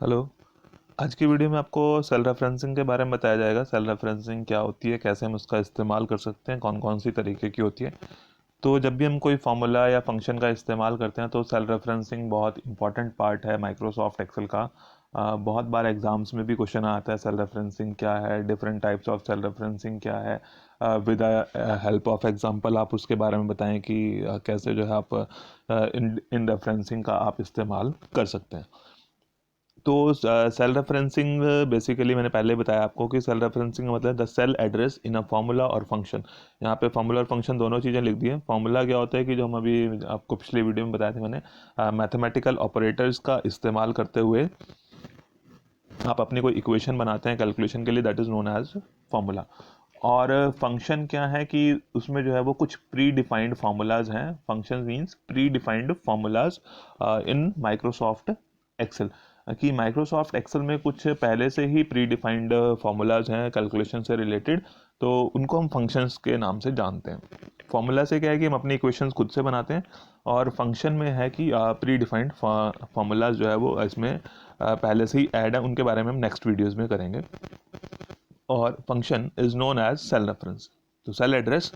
Hello. आज की video में आपको सेल रेफरेंसिंग के बारे में बताया जाएगा। सेल रेफरेंसिंग क्या होती है, कैसे हम उसका इस्तेमाल कर सकते हैं, कौन कौन सी तरीके की होती है। तो जब भी हम कोई फार्मूला या फंक्शन का इस्तेमाल करते हैं तो सेल रेफरेंसिंग बहुत इंपॉर्टेंट पार्ट है माइक्रोसॉफ्ट एक्सेल का। बहुत बार एग्जाम्स में भी क्वेश्चन आता है सेल रेफरेंसिंग क्या है, different types of cell referencing क्या है। विद हेल्प ऑफ एग्जांपल आप उसके बारे में बताएं कि कैसे जो है आप इन इन रेफरेंसिंग का आप इस्तेमाल कर सकते हैं। तो सेल रेफरेंसिंग बेसिकली मैंने पहले बताया आपको कि सेल रेफरेंसिंग का मतलब the cell address in a formula और फंक्शन। यहाँ पे फार्मूला और फंक्शन दोनों चीज़ें लिख दी हैं। फार्मूला क्या होता है कि जो हम अभी आपको पिछले वीडियो में बताए थे मैंने, मैथमेटिकल ऑपरेटर्स का इस्तेमाल करते हुए आप अपनी कोई इक्वेशन बनाते हैं कैलकुलेशन के लिए, that is known as formula. और फंक्शन क्या है कि उसमें जो है वो कुछ प्री डिफाइंड फार्मूलाज हैं। Function means predefined formulas in Microsoft Excel. कि माइक्रोसॉफ्ट एक्सेल में कुछ पहले से ही प्री डिफाइंड फार्मूलाज हैं कैलकुलेशन से रिलेटेड, तो उनको हम फंक्शंस के नाम से जानते हैं। फार्मूला से क्या है कि हम अपनी इक्वेशंस खुद से बनाते हैं, और फंक्शन में है कि प्री डिफाइंड फार्मूलाज जो है वो इसमें पहले से ही ऐड है। उनके बारे में हम नेक्स्ट वीडियोज़ में करेंगे। और function is known as cell reference. तो सेल एड्रेस,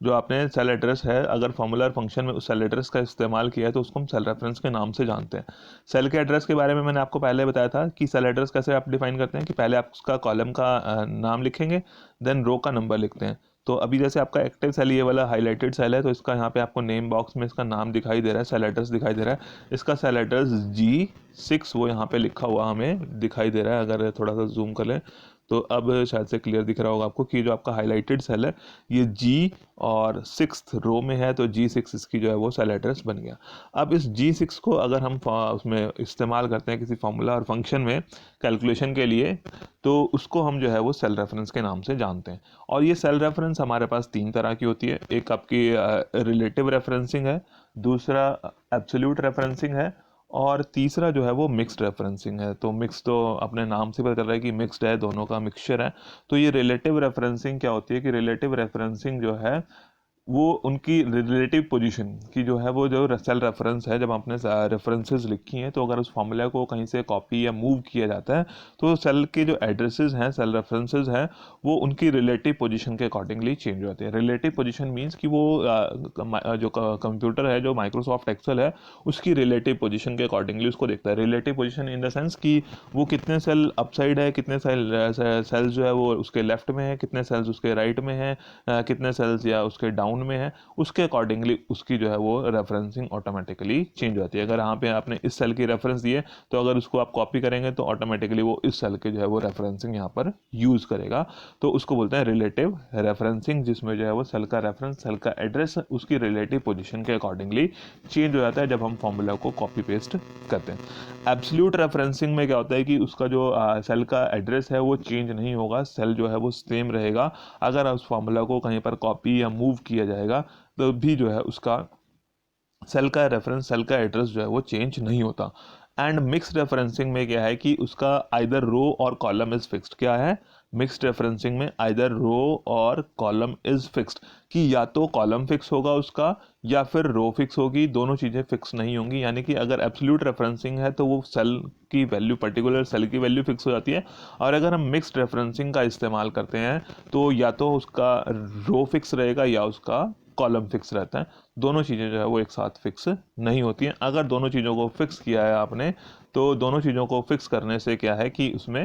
जो आपने सेल एड्रेस है, अगर फॉर्मूलर फंक्शन में उस सेल एड्रेस का इस्तेमाल किया है तो उसको हम सेल रेफरेंस के नाम से जानते हैं। सेल के एड्रेस के बारे में मैंने आपको पहले बताया था कि सेल एड्रेस कैसे आप डिफाइन करते हैं कि पहले आप उसका कॉलम का नाम लिखेंगे, देन रो का नंबर लिखते हैं। तो अभी जैसे आपका एक्टिव सेल ये वाला हाईलाइटेड सेल है, तो इसका यहाँ पे आपको नेम बॉक्स में इसका नाम दिखाई दे रहा है, सेल एड्रेस दिखाई दे रहा है। इसका सेल एड्रेस G6 वो यहाँ पे लिखा हुआ हमें दिखाई दे रहा है। अगर थोड़ा सा जूम कर लें तो अब शायद से क्लियर दिख रहा होगा आपको कि जो आपका हाईलाइटेड सेल है ये G और 6th रो में है, तो G6 इसकी जो है वो सेल एड्रेस बन गया। अब इस G6 को अगर हम उसमें इस्तेमाल करते हैं किसी फॉर्मूला और फंक्शन में कैलकुलेशन के लिए, तो उसको हम जो है वो सेल रेफरेंस के नाम से जानते हैं। और ये सेल रेफरेंस हमारे पास तीन तरह की होती है। एक आपकी रिलेटिव रेफरेंसिंग है, दूसरा एब्सोल्यूट रेफरेंसिंग है, और तीसरा जो है वो मिक्स्ड रेफरेंसिंग है। तो मिक्स तो अपने नाम से पता चल रहा है कि मिक्स्ड है, दोनों का मिक्सचर है। तो ये रिलेटिव रेफरेंसिंग क्या होती है कि रिलेटिव रेफरेंसिंग जो है वो उनकी रिलेटिव पोजीशन की जो है वो जो सेल रेफरेंस है, जब आपने रेफरेंसेस लिखी हैं तो अगर उस फॉर्मूला को कहीं से कॉपी या मूव किया जाता है तो सेल के जो एड्रेसेस हैं, सेल रेफरेंसेस हैं, वो उनकी रिलेटिव पोजीशन के अकॉर्डिंगली चेंज होते हैं। रिलेटिव पोजीशन मींस कि वो जो कंप्यूटर है, जो माइक्रोसॉफ्ट एक्सेल है, उसकी रिलेटिव पोजीशन के अकॉर्डिंगली उसको देखता है। Relative position in the sense कि वो कितने सेल अपसाइड है, कितने सेल्स जो है वो उसके लेफ्ट में है, कितने सेल्स उसके राइट में है, कितने सेल्स या उसके डाउन में है, उसके अकॉर्डिंगली उसकी जो है वो रेफरेंसिंग ऑटोमेटिकली चेंज होती है। अगर यहाँ पे आपने इस सेल की रेफरेंस दी है तो अगर उसको आप कॉपी करेंगे तो ऑटोमेटिकली वो इस सेल के जो है वो रेफरेंसिंग यहाँ पर यूज़ करेगा। तो उसको बोलते हैं रिलेटिव रेफरेंसिंग, जिसमें जो है वो सेल का रेफरेंस, सेल का एड्रेस उसकी रिलेटिव पोजीशन के अकॉर्डिंगली चेंज हो जाता है जब हम फॉर्मूला को कॉपी पेस्ट करते हैं। एब्सोल्यूट रेफरेंसिंग में क्या होता है कि उसका जो सेल का एड्रेस है वो चेंज नहीं होगा, सेल जो है वो सेम रहेगा। अगर उस फार्मूला को कहीं पर कॉपी या मूव किया जाएगा तो भी जो है उसका सेल का रेफरेंस, सेल का एड्रेस जो है वो चेंज नहीं होता। एंड मिक्स रेफरेंसिंग में क्या है कि उसका आइदर रो और कॉलम इज फिक्स्ड। क्या है मिक्स्ड रेफरेंसिंग में? आइदर रो और कॉलम इज फिक्स्ड, कि या तो कॉलम फिक्स होगा उसका या फिर रो फिक्स होगी, दोनों चीज़ें फिक्स नहीं होंगी। यानी कि अगर एब्सोल्यूट रेफरेंसिंग है तो वो सेल की वैल्यू, पर्टिकुलर सेल की वैल्यू फिक्स हो जाती है, और अगर हम मिक्स्ड रेफरेंसिंग का इस्तेमाल करते हैं तो या तो उसका रो फिक्स रहेगा या उसका कॉलम फिक्स रहता है। दोनों चीज़ें जो है वो एक साथ फिक्स नहीं होती हैं। अगर दोनों चीज़ों को फिक्स किया है आपने, तो दोनों चीज़ों को फिक्स करने से क्या है कि उसमें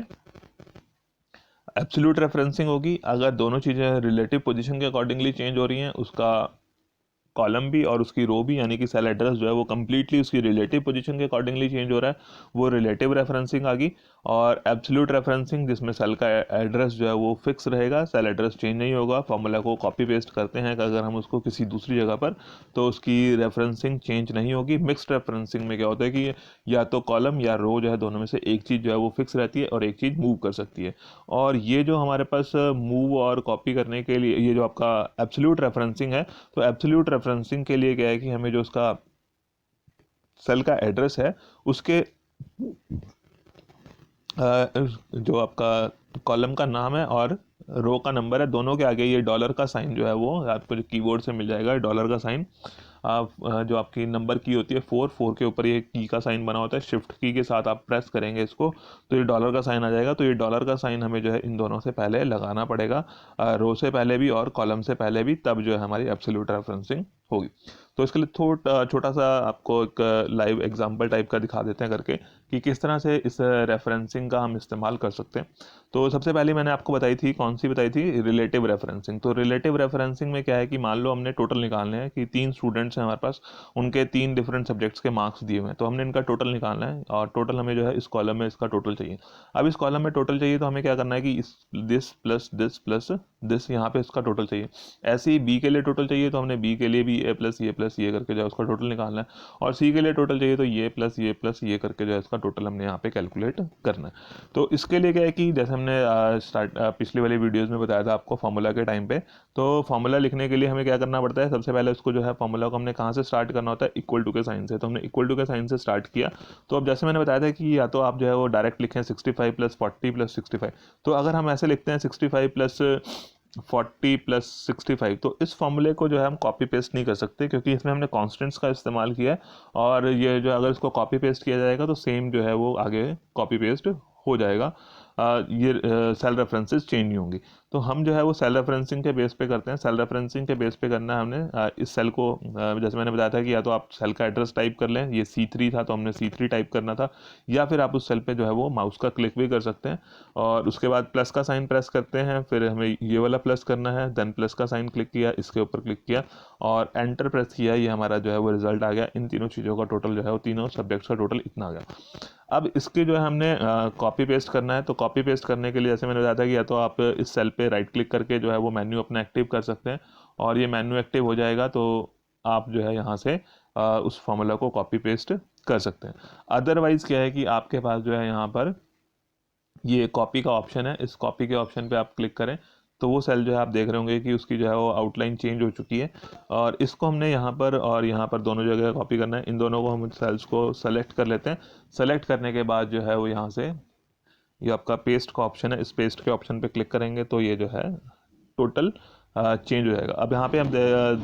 एब्सोल्यूट रेफरेंसिंग होगी। अगर दोनों चीज़ें रिलेटिव पोजीशन के अकॉर्डिंगली चेंज हो रही हैं, उसका कॉलम भी और उसकी रो भी, यानी कि सेल एड्रेस जो है वो कम्प्लीटली उसकी रिलेटिव पोजीशन के अकॉर्डिंगली चेंज हो रहा है, वो रिलेटिव रेफरेंसिंग आ गई। और एब्सोल्यूट रेफरेंसिंग जिसमें सेल का एड्रेस जो है वो फिक्स रहेगा, सेल एड्रेस चेंज नहीं होगा। फॉर्मूला को कॉपी पेस्ट करते हैं अगर हम उसको किसी दूसरी जगह पर, तो उसकी रेफरेंसिंग चेंज नहीं होगी। मिक्स्ड रेफरेंसिंग में क्या होता है कि या तो कॉलम या रो जो है, दोनों में से एक चीज़ जो है वो फिक्स रहती है और एक चीज़ मूव कर सकती है। और ये जो हमारे पास मूव और कॉपी करने के लिए ये जो आपका एब्सोल्यूट रेफरेंसिंग है, तो एब्सोल्यूट रेफरेंसिंग के लिए क्या है कि हमें जो उसका सेल का एड्रेस है उसके जो आपका कॉलम का नाम है और रो का नंबर है, दोनों के आगे ये डॉलर का साइन जो है वो आपको जो कीबोर्ड से मिल जाएगा, डॉलर का साइन, जो आपकी नंबर की होती है 4 के ऊपर ये की का साइन बना होता है, शिफ्ट की के साथ आप प्रेस करेंगे इसको तो ये डॉलर का साइन आ जाएगा। तो ये डॉलर का साइन हमें जो है इन दोनों से पहले लगाना पड़ेगा, रो से पहले भी और कॉलम से पहले भी, तब जो है हमारी एब्सोल्यूट रेफरेंसिंग होगी। तो इसके लिए छोटा सा आपको एक लाइव एग्जांपल टाइप का दिखा देते हैं करके कि किस तरह से इस रेफरेंसिंग का हम इस्तेमाल कर सकते हैं। तो सबसे पहले मैंने आपको बताई थी, कौन सी बताई थी, रिलेटिव रेफरेंसिंग। तो रिलेटिव रेफरेंसिंग में क्या है कि मान लो हमने टोटल निकालने हैं कि 3 स्टूडेंट्स हैं हमारे पास, उनके 3 डिफरेंट सब्जेक्ट्स के मार्क्स दिए हुए हैं, तो हमने इनका टोटल निकालना है और टोटल हमें जो है इस कॉलम में इसका टोटल चाहिए। अब इस कॉलम में टोटल चाहिए तो हमें क्या करना है कि इस दिस प्लस दिस यहाँ पे इसका टोटल चाहिए। ऐसे ही बी के लिए टोटल चाहिए तो हमने बी के लिए भी ए प्लस ये करके जो है उसका टोटल निकालना है, और सी के लिए टोटल चाहिए तो ये प्लस ये करके जो है इसका टोटल हमने यहाँ पे कैलकुलेट करना है। तो इसके लिए क्या है कि जैसे हमने पिछली वाली वीडियोज़ में बताया था आपको फॉर्मूला के टाइम पे, तो फॉर्मूला लिखने के लिए हमें क्या करना पड़ता है, सबसे पहले उसको जो है फॉर्मूला को हमने कहाँ से स्टार्ट करना होता है, इक्वल टू के साइन से। तो हमने इक्वल टू के साइन से स्टार्ट किया। तो अब जैसे मैंने बताया था कि या तो आप जो है वो डायरेक्ट लिखें 65 + 40 + 65। तो अगर हम ऐसे लिखते हैं 65 + 40 + 65, तो इस फॉर्मूले को जो है हम कॉपी पेस्ट नहीं कर सकते क्योंकि इसमें हमने कॉन्स्टेंट्स का इस्तेमाल किया है, और ये जो अगर इसको कॉपी पेस्ट किया जाएगा तो सेम जो है वो आगे कॉपी पेस्ट हो जाएगा, ये सेल रेफरेंसेस चेंज नहीं होंगी। तो हम जो है वो सेल रेफरेंसिंग के बेस पे करते हैं। सेल रेफरेंसिंग के बेस पे करना है हमने इस सेल को, जैसे मैंने बताया था कि या तो आप सेल का एड्रेस टाइप कर लें, ये C3 था तो हमने C3 टाइप करना था, या फिर आप उस सेल पे जो है वो माउस का क्लिक भी कर सकते हैं और उसके बाद प्लस का साइन प्रेस करते हैं, फिर हमें ये वाला प्लस करना है, देन प्लस का साइन क्लिक किया, इसके ऊपर क्लिक किया और एंटर प्रेस किया, ये हमारा जो है वो रिजल्ट आ गया। इन तीनों चीज़ों का टोटल जो है वो तीनों सब्जेक्ट्स का टोटल इतना आ गया। अब इसके जो है हमने कॉपी पेस्ट करना है। तो कॉपी पेस्ट करने के लिए जैसे मैंने बताया था कि या तो आप इस सेल पे राइट क्लिक करके जो है वो मेन्यू अपना एक्टिव कर सकते हैं, और ये मेन्यू एक्टिव हो जाएगा तो आप जो है यहाँ से उस फॉर्मूला को कॉपी पेस्ट कर सकते हैं। अदरवाइज़ क्या है कि आपके पास जो है यहाँ पर ये कॉपी का ऑप्शन है, इस कॉपी के ऑप्शन पे आप क्लिक करें तो वो सेल जो है आप देख रहे होंगे कि उसकी जो है वो आउटलाइन चेंज हो चुकी है, और इसको हमने यहाँ पर और यहाँ पर दोनों जगह कॉपी करना है। इन दोनों को हम सेल्स को सेलेक्ट कर लेते हैं। सेलेक्ट करने के बाद जो है वो यहाँ से ये आपका पेस्ट का ऑप्शन है, इस पेस्ट के ऑप्शन पे क्लिक करेंगे तो ये जो है टोटल चेंज हो जाएगा। अब यहाँ पे हम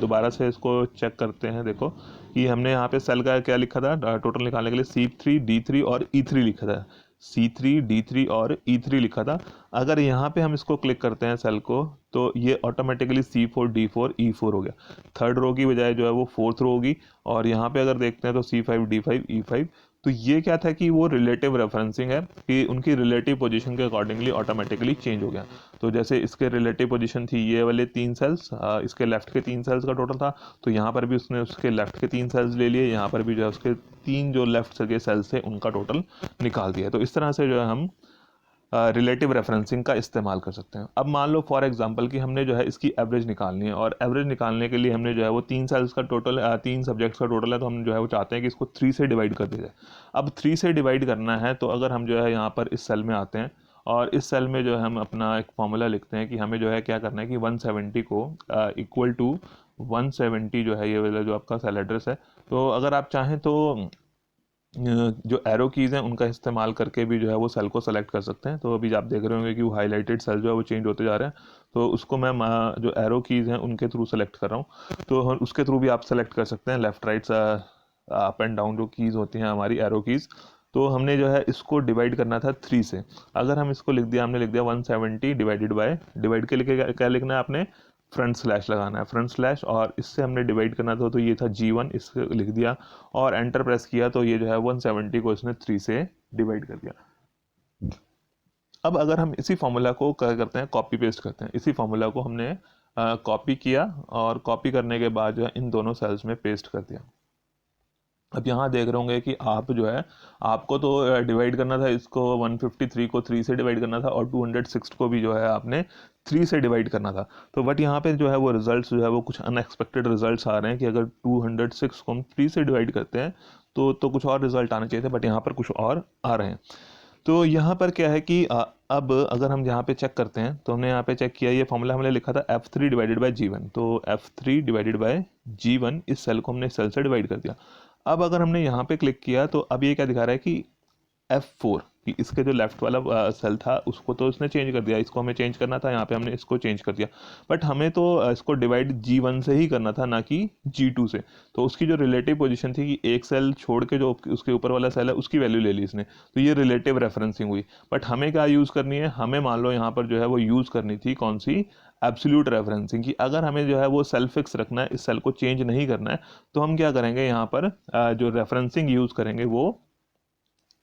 दोबारा से इसको चेक करते हैं, देखो कि हमने यहाँ पे सेल का क्या लिखा था, टोटल निकालने के लिए C3 D3 और E3 लिखा था, C3 D3 और E3 लिखा था। अगर यहाँ पे हम इसको क्लिक करते हैं सेल को तो ये ऑटोमेटिकली C4 D4 E4 हो गया, थर्ड रो की बजाय जो है वो फोर्थ रो होगी। और यहाँ पे अगर देखते हैं तो C5 D5 E5। तो ये क्या था कि वो रिलेटिव रेफरेंसिंग है कि उनकी रिलेटिव पोजीशन के अकॉर्डिंगली ऑटोमेटिकली चेंज हो गया। तो जैसे इसके रिलेटिव पोजीशन थी ये वाले 3 सेल्स, इसके लेफ्ट के 3 सेल्स का टोटल था, तो यहाँ पर भी उसने उसके लेफ्ट के 3 सेल्स ले लिए, यहाँ पर भी जो है उसके 3 जो लेफ्ट के सेल्स थे उनका टोटल निकाल दिया। तो इस तरह से जो है हम रिलेटिव रेफरेंसिंग का इस्तेमाल कर सकते हैं। अब मान लो फॉर एग्जांपल कि हमने जो है इसकी एवरेज निकालनी है, और एवरेज निकालने के लिए हमने जो है वो 3 सेल्स का टोटल 3 सब्जेक्ट्स का टोटल है, तो हम जो है वो चाहते हैं कि इसको 3 से डिवाइड कर दिया जाए। अब 3 से डिवाइड करना है तो अगर हम जो है यहाँ पर इस सेल में आते हैं और इस सेल में जो है हम अपना एक फॉर्मूला लिखते हैं कि हमें जो है क्या करना है कि 170 को इक्वल टू 170 जो है ये वाला जो आपका सेल एड्रेस है। तो अगर आप चाहें तो जो एरो कीज़ हैं उनका इस्तेमाल करके भी जो है वो सेल को सेलेक्ट कर सकते हैं। तो अभी आप देख रहे होंगे कि वो हाईलाइटेड सेल जो है वो चेंज होते जा रहे हैं, तो उसको मैं जो एरो कीज़ हैं उनके थ्रू सेलेक्ट कर रहा हूँ। तो उसके थ्रू भी आप सेलेक्ट कर सकते हैं, left right up and down जो कीज़ होती हैं हमारी एरो कीज़। तो हमने जो है इसको डिवाइड करना था 3 से। अगर हम इसको लिख दिया, हमने लिख दिया 170 डिवाइडेड बाय, डिवाइड के लिए क्या लिखना है आपने, फ्रंट स्लैश लगाना है, फ्रंट स्लैश, और इससे हमने डिवाइड करना था तो ये था G1, इससे लिख दिया और एंटर प्रेस किया तो ये जो है 170 को इसने 3 से डिवाइड कर दिया। अब अगर हम इसी फॉर्मूला को क्या करते हैं, कॉपी पेस्ट करते हैं। इसी फॉर्मूला को हमने कॉपी किया और कॉपी करने के बाद जो है इन दोनों सेल्स में पेस्ट कर दिया। अब यहाँ देख रहे होंगे कि आप जो है आपको तो डिवाइड करना था इसको, 153 को 3 से डिवाइड करना था और 206 को भी जो है आपने 3 से डिवाइड करना था। तो बट यहाँ पे जो है वो रिजल्ट्स जो है वो कुछ अनएक्सपेक्टेड रिजल्ट्स आ रहे हैं कि अगर 206 को हम 3 से डिवाइड करते हैं तो कुछ और रिजल्ट आने चाहिए थे, बट यहाँ पर कुछ और आ रहे हैं। तो यहाँ पर क्या है कि अब अगर हम यहाँ पे चेक करते हैं तो हमने यहाँ पे चेक किया, ये फॉर्मूला हमने लिखा था F3 डिवाइडेड बाय G1, तो F3 डिवाइडेड बाय G1 इस सेल को हमने सेल से डिवाइड कर दिया। अब अगर हमने यहाँ पे क्लिक किया तो अब ये क्या दिखा रहा है कि F4 कि इसके जो लेफ्ट वाला सेल था उसको तो उसने चेंज कर दिया, इसको हमें चेंज करना था, यहाँ पे हमने इसको चेंज कर दिया, बट हमें तो इसको डिवाइड G1 से ही करना था, ना कि G2 से। तो उसकी जो रिलेटिव पोजीशन थी कि एक सेल छोड़ के जो उसके ऊपर वाला सेल है उसकी वैल्यू ले ली इसने, तो ये रिलेटिव रेफरेंसिंग हुई। बट हमें क्या यूज़ करनी है, हमें मान लो यहाँ पर जो है वो यूज़ करनी थी कौन सी, एब्सोल्यूट रेफरेंसिंग की। अगर हमें जो है वो सेल फिक्स रखना है, इस सेल को चेंज नहीं करना है, तो हम क्या करेंगे, यहाँ पर जो रेफरेंसिंग यूज़ करेंगे वो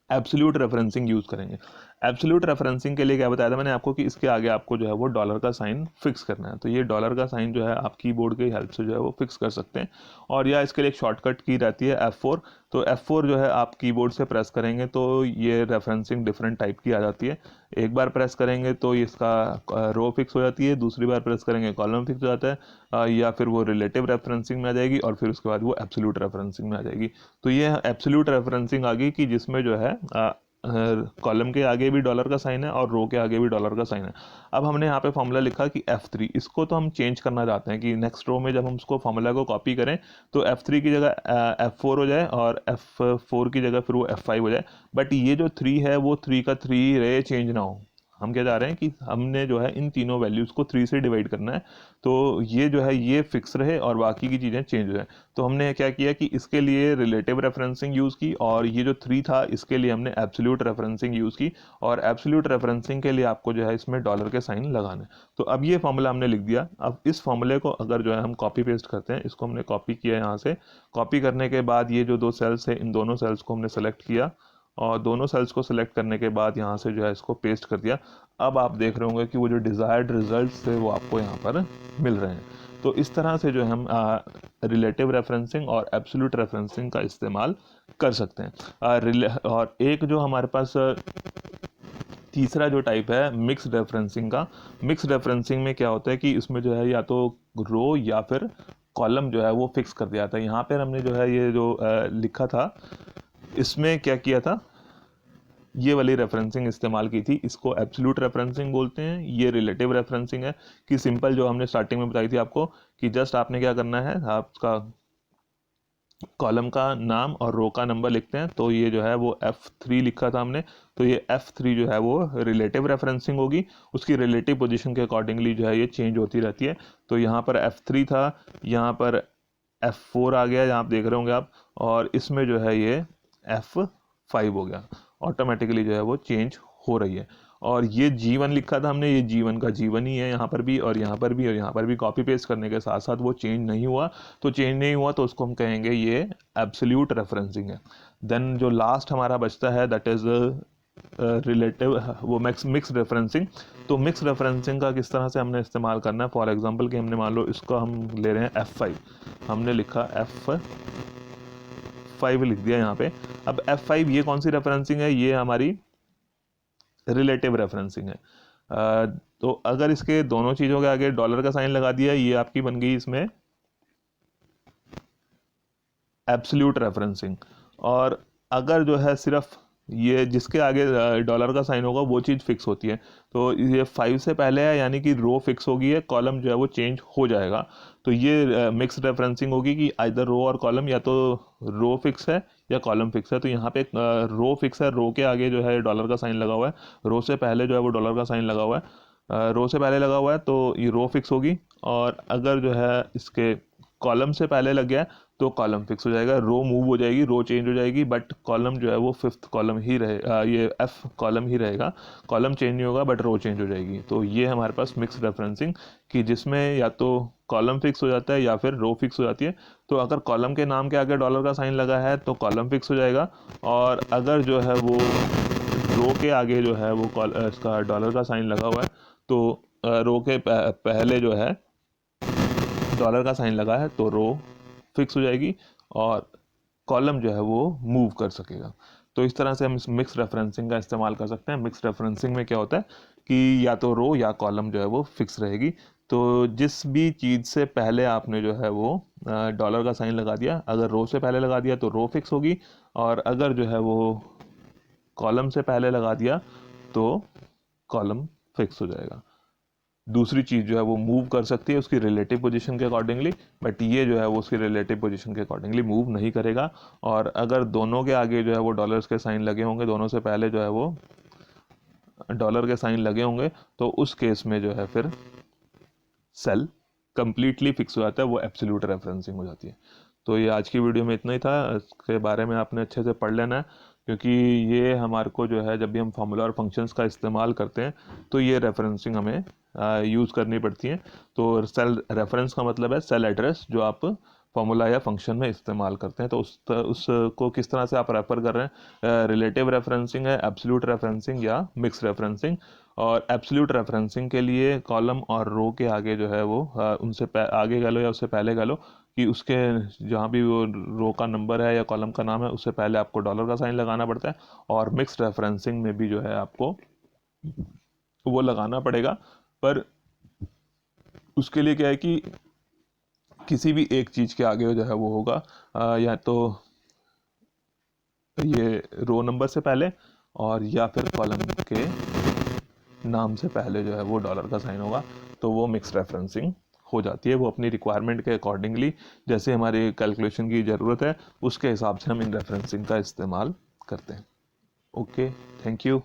एब्सोल्यूट रेफरेंसिंग यूज़ करेंगे। एब्सोल्यूट रेफरेंसिंग के लिए क्या बताया था मैंने आपको कि इसके आगे आपको जो है वो डॉलर का साइन फिक्स करना है। तो ये डॉलर का साइन जो है आप कीबोर्ड की हेल्प से जो है वो फिक्स कर सकते हैं, और या इसके लिए एक शॉर्टकट की रहती है F4। तो F4 जो है आप कीबोर्ड से प्रेस करेंगे तो ये रेफरेंसिंग डिफरेंट टाइप की आ जाती है। एक बार प्रेस करेंगे तो इसका रो फिक्स हो जाती है, दूसरी बार प्रेस करेंगे कॉलम फिक्स हो जाता है, या फिर वो रिलेटिव रेफरेंसिंग में आ जाएगी, और फिर उसके बाद वो एब्सोल्यूट रेफरेंसिंग में आ जाएगी। तो ये एब्सोल्यूट रेफरेंसिंग आ गई कि जिसमें जो है कॉलम के आगे भी डॉलर का साइन है और रो के आगे भी डॉलर का साइन है। अब हमने यहाँ पे फॉर्मूला लिखा कि F3, इसको तो हम चेंज करना चाहते हैं कि नेक्स्ट रो में जब हम उसको फॉर्मूला को कॉपी करें तो F3 की जगह F4 हो जाए और F4 की जगह फिर वो F5 हो जाए, बट ये जो 3 है वो 3 का 3 रहे चेंज ना हो। हम क्या चाह रहे हैं कि हमने जो है इन तीनों वैल्यूज़ को 3 से डिवाइड करना है, तो ये जो है ये फिक्स रहे और बाकी की चीज़ें चेंज हो जाए। तो हमने क्या किया कि इसके लिए रिलेटिव रेफरेंसिंग यूज़ की, और ये जो 3 था इसके लिए हमने एब्सोल्यूट रेफरेंसिंग यूज़ की, और एब्सोल्यूट रेफरेंसिंग के लिए आपको जो है इसमें डॉलर के साइन लगाने। तो अब ये फॉर्मूला हमने लिख दिया। अब इस फॉर्मूले को अगर जो है हम कॉपी पेस्ट करते हैं, इसको हमने कॉपी किया यहाँ से, कॉपी करने के बाद ये जो दो सेल्स है इन दोनों सेल्स को हमने सेलेक्ट किया, और दोनों सेल्स को सिलेक्ट करने के बाद यहाँ से जो है इसको पेस्ट कर दिया। अब आप देख रहे होंगे कि वो जो डिज़ायर्ड रिजल्ट्स थे वो आपको यहाँ पर मिल रहे हैं। तो इस तरह से जो है हम रिलेटिव रेफरेंसिंग और एब्सोल्यूट रेफरेंसिंग का इस्तेमाल कर सकते हैं। और एक जो हमारे पास तीसरा जो टाइप है मिक्स रेफरेंसिंग का। मिक्स रेफरेंसिंग में क्या होता है कि इसमें जो है या तो रो या फिर कॉलम जो है वो फिक्स कर दिया था। यहाँ पर हमने जो है ये जो लिखा था इसमें क्या किया था, ये वाली रेफरेंसिंग इस्तेमाल की थी, इसको एब्सोल्यूट रेफरेंसिंग बोलते हैं। ये रिलेटिव रेफरेंसिंग है कि सिंपल जो हमने स्टार्टिंग में बताई थी आपको कि जस्ट आपने क्या करना है, आपका कॉलम का नाम और रो का नंबर लिखते हैं। तो ये जो है वो F3 लिखा था हमने, तो ये F3 जो है वो रिलेटिव रेफरेंसिंग होगी, उसकी रिलेटिव पोजीशन के अकॉर्डिंगली जो है ये चेंज होती रहती है। तो यहाँ पर F3 था, यहाँ पर F4 आ गया जहाँ आप देख रहे होंगे आप, और इसमें जो है ये F5 हो गया। ऑटोमेटिकली जो है वो चेंज हो रही है। और ये G1 लिखा था हमने, ये G1 का G1 ही है यहाँ पर भी, और यहाँ पर भी, और यहाँ पर भी कॉपी पेस्ट करने के साथ साथ वो चेंज नहीं हुआ। तो चेंज नहीं हुआ तो उसको हम कहेंगे ये एब्सोल्यूट रेफरेंसिंग है। देन जो लास्ट हमारा बचता है दैट इज़ रिलेटिव, वो मिक्स रेफरेंसिंग। तो मिक्स रेफरेंसिंग का किस तरह से हमने इस्तेमाल करना है, फॉर एग्जांपल कि हमने मान लो इसको हम ले रहे हैं F5, हमने लिखा F5 लिख दिया यहाँ पे। अब F5 ये कौन सी रेफरेंसिंग है, ये हमारी रिलेटिव रेफरेंसिंग है। तो अगर इसके दोनों चीज़ों के आगे डॉलर का साइन लगा दिया, ये आपकी बन गई इसमें एब्सोल्यूट रेफरेंसिंग। और अगर जो है सिर्फ ये जिसके आगे डॉलर का साइन होगा वो चीज़ फिक्स होती है। तो ये 5 से पहले है यानी कि रो फिक्स होगी है, कॉलम जो है वो चेंज हो जाएगा। तो ये मिक्स रेफरेंसिंग होगी कि आइदर रो और कॉलम, या तो रो फिक्स है या कॉलम फिक्स है। तो यहाँ पे रो फिक्स है, रो के आगे जो है डॉलर का साइन लगा हुआ है, रो से पहले जो है वो डॉलर का साइन लगा हुआ है, रो से पहले लगा हुआ है तो ये रो फिक्स होगी। और अगर जो है इसके कॉलम से पहले लग गया तो कॉलम फिक्स हो जाएगा, रो मूव हो जाएगी, रो चेंज हो जाएगी, बट कॉलम जो है वो 5th कॉलम ही रहे, ये F कॉलम ही रहेगा, कॉलम चेंज नहीं होगा बट रो चेंज हो जाएगी। तो ये हमारे पास मिक्स रेफरेंसिंग कि जिसमें या तो कॉलम फिक्स हो जाता है या फिर रो फिक्स हो जाती है। तो अगर कॉलम के नाम के आगे डॉलर का साइन लगा है तो कॉलम फिक्स हो जाएगा, और अगर जो है वो रो के आगे जो है वो इसका डॉलर का साइन लगा हुआ है तो रो के पहले जो है डॉलर का साइन लगा है तो रो फिक्स हो जाएगी और कॉलम जो है वो मूव कर सकेगा। तो इस तरह से हम इस मिक्स रेफरेंसिंग का इस्तेमाल कर सकते हैं। मिक्स रेफरेंसिंग में क्या होता है कि या तो रो या कॉलम जो है वो फिक्स रहेगी। तो जिस भी चीज़ से पहले आपने जो है वो डॉलर का साइन लगा दिया, अगर रो से पहले लगा दिया तो रो फिक्स होगी, और अगर जो है वो कॉलम से पहले लगा दिया तो कॉलम फिक्स हो जाएगा। दूसरी चीज़ जो है वो मूव कर सकती है उसकी रिलेटिव पोजीशन के अकॉर्डिंगली, बट ये जो है वो उसकी रिलेटिव पोजीशन के अकॉर्डिंगली मूव नहीं करेगा। और अगर दोनों के आगे जो है वो डॉलर्स के साइन लगे होंगे, दोनों से पहले जो है वो डॉलर के साइन लगे होंगे, तो उस केस में जो है फिर सेल कंप्लीटली फिक्स हो जाता है, वो एब्सोल्यूट रेफरेंसिंग हो जाती है। तो ये आज की वीडियो में इतना ही था। इसके बारे में आपने अच्छे से पढ़ लेना है, क्योंकि ये हमारे को जो है जब भी हम फार्मूला और फंक्शंस का इस्तेमाल करते हैं तो ये रेफरेंसिंग हमें यूज़ करनी पड़ती है। तो सेल रेफरेंस का मतलब है सेल एड्रेस जो आप फार्मूला या फंक्शन में इस्तेमाल करते हैं। तो उसको किस तरह से आप रेफर कर रहे हैं, रिलेटिव रेफरेंसिंग है, एब्सोल्यूट रेफरेंसिंग या मिक्स रेफरेंसिंग। और एब्सोल्यूट रेफरेंसिंग के लिए कॉलम और रो के आगे जो है वो उनसे आगे कह लो या उससे पहले कह लो कि उसके जहाँ भी वो रो का नंबर है या कॉलम का नाम है उससे पहले आपको डॉलर का साइन लगाना पड़ता है। और मिक्स रेफरेंसिंग में भी जो है आपको वो लगाना पड़ेगा, पर उसके लिए क्या है कि किसी भी एक चीज़ के आगे जो है वो होगा या तो ये रो नंबर से पहले और या फिर कॉलम के नाम से पहले जो है वो डॉलर का साइन होगा। तो वो मिक्स रेफरेंसिंग हो जाती है। वो अपनी रिक्वायरमेंट के अकॉर्डिंगली जैसे हमारी कैलकुलेशन की ज़रूरत है उसके हिसाब से हम इन रेफरेंसिंग का इस्तेमाल करते हैं। Okay, thank you.